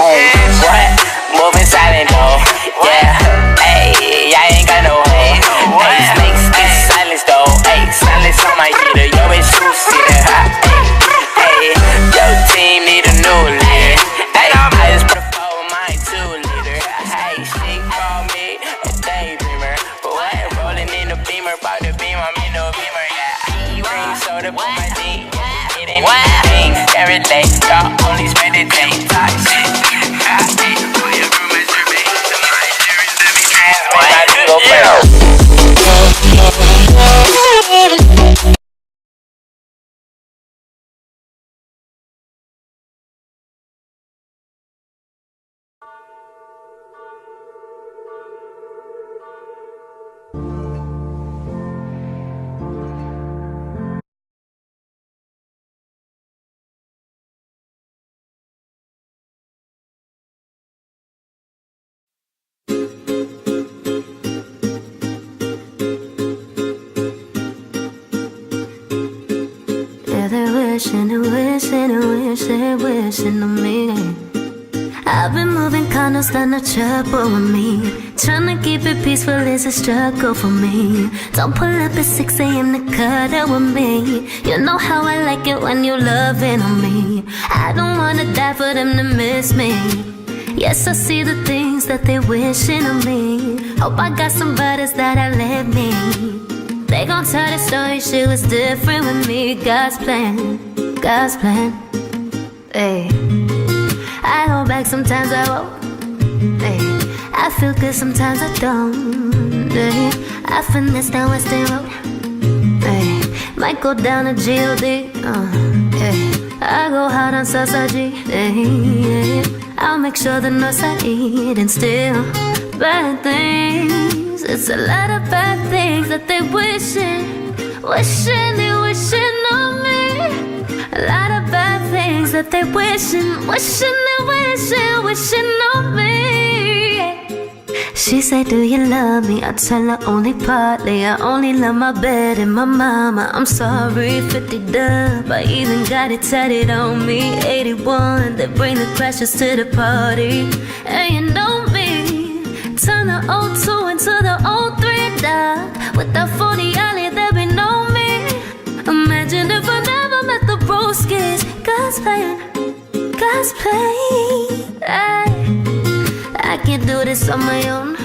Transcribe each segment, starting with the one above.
Hey, what? Moving silent though. Yeah, hey, I ain't got no hoe. Hey, snakes get silence though. Hey, silence on my heater. Yo, it's two-seater. Hey, your team need a new leader. Hey, I just prefer my 2-liter. Hey, she call me a daydreamer. But what? Rolling in the beamer, by the beam, I'm in the beamer. Yeah, green soda for my D. What? Every day, y'all only spend it day. Talk shit. For your girl, Mr. B. The mind series, let me transmit. Wishing on me. I've been moving condos, done no trouble with me. Tryna keep it peaceful is a struggle for me. Don't pull up at 6 a.m. to cuddle with me. You know how I like it when you loving on me. I don't wanna die for them to miss me. Yes, I see the things that they wishing on me. Hope I got some buddies that'll let me. They gon' tell the story, shit was different with me. God's plan, God's plan. Hey, I hold back sometimes I won't. Hey, I feel good sometimes I don't. Hey, I finesse down Western Road. Hey, might go down to G.O.D. Hey, I go hard on Southside G. Hey, I'll make sure the north side eat and still bad things. It's a lot of bad things that they wishing on me. A lot of bad things that they wishing on me. She say, do you love me? I tell her only partly. I only love my bed and my mama. I'm sorry, 50 dub. I even got it tatted on me. 81, they bring the crashers to the party. And you know me, turn the 02 into the 03, dog. With that 40 alley, there be no me. Imagine if I never met the broskies. God's plan, God's plan. I can't do this on my own.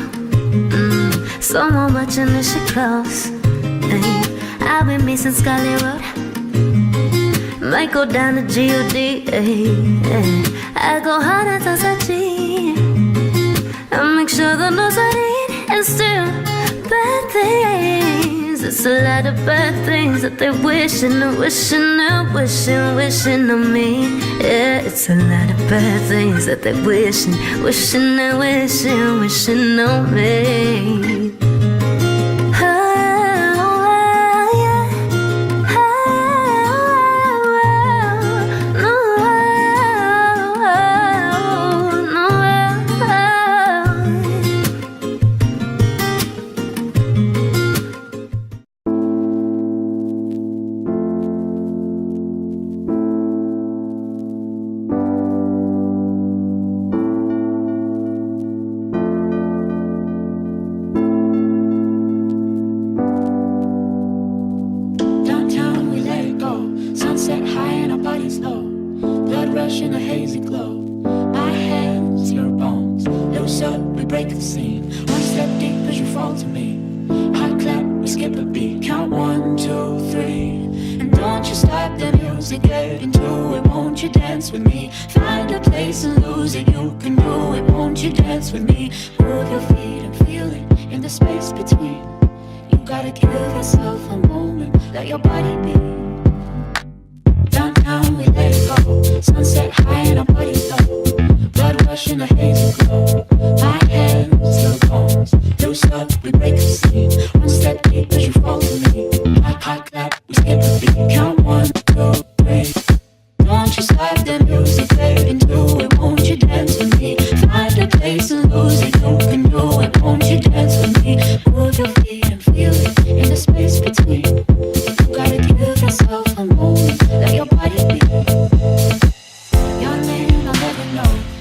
Someone watching this shit close. I've been missing Scully Road. Might go down to G.O.D. I go hard at Sasachi. I make sure the nose I eat and still bad things. It's a lot of bad things that they wishing on me. Yeah, it's a lot of bad things that they wishing on me.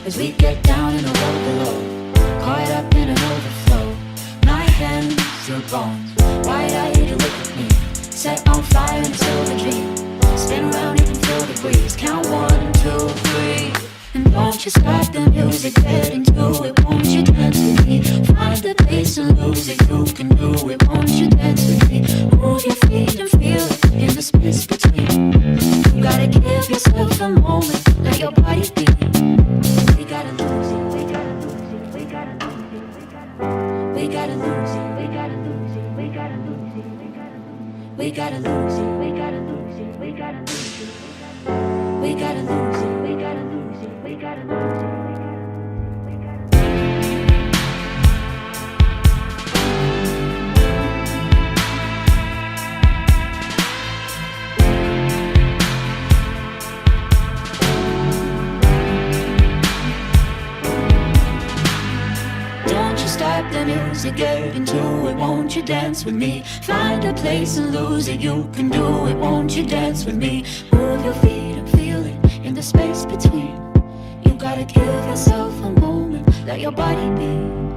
As we get stop the music, get into it. Won't you dance with me? Find the place and lose it. You can do it. Won't you dance with me? Move your feet and feel it in the space between. You gotta give yourself a moment, let your body be. We gotta lose it. We gotta lose it. We gotta lose it. We gotta lose it. We gotta lose it. We gotta lose it. We gotta lose it. We gotta lose it. We gotta lose it. We gotta lose it. We gotta lose it. We gotta lose it. Stop the music, get into it. Won't you dance with me? Find a place and lose it. You can do it. Won't you dance with me? Move your feet and feel it in the space between. You gotta give yourself a moment, let your body be.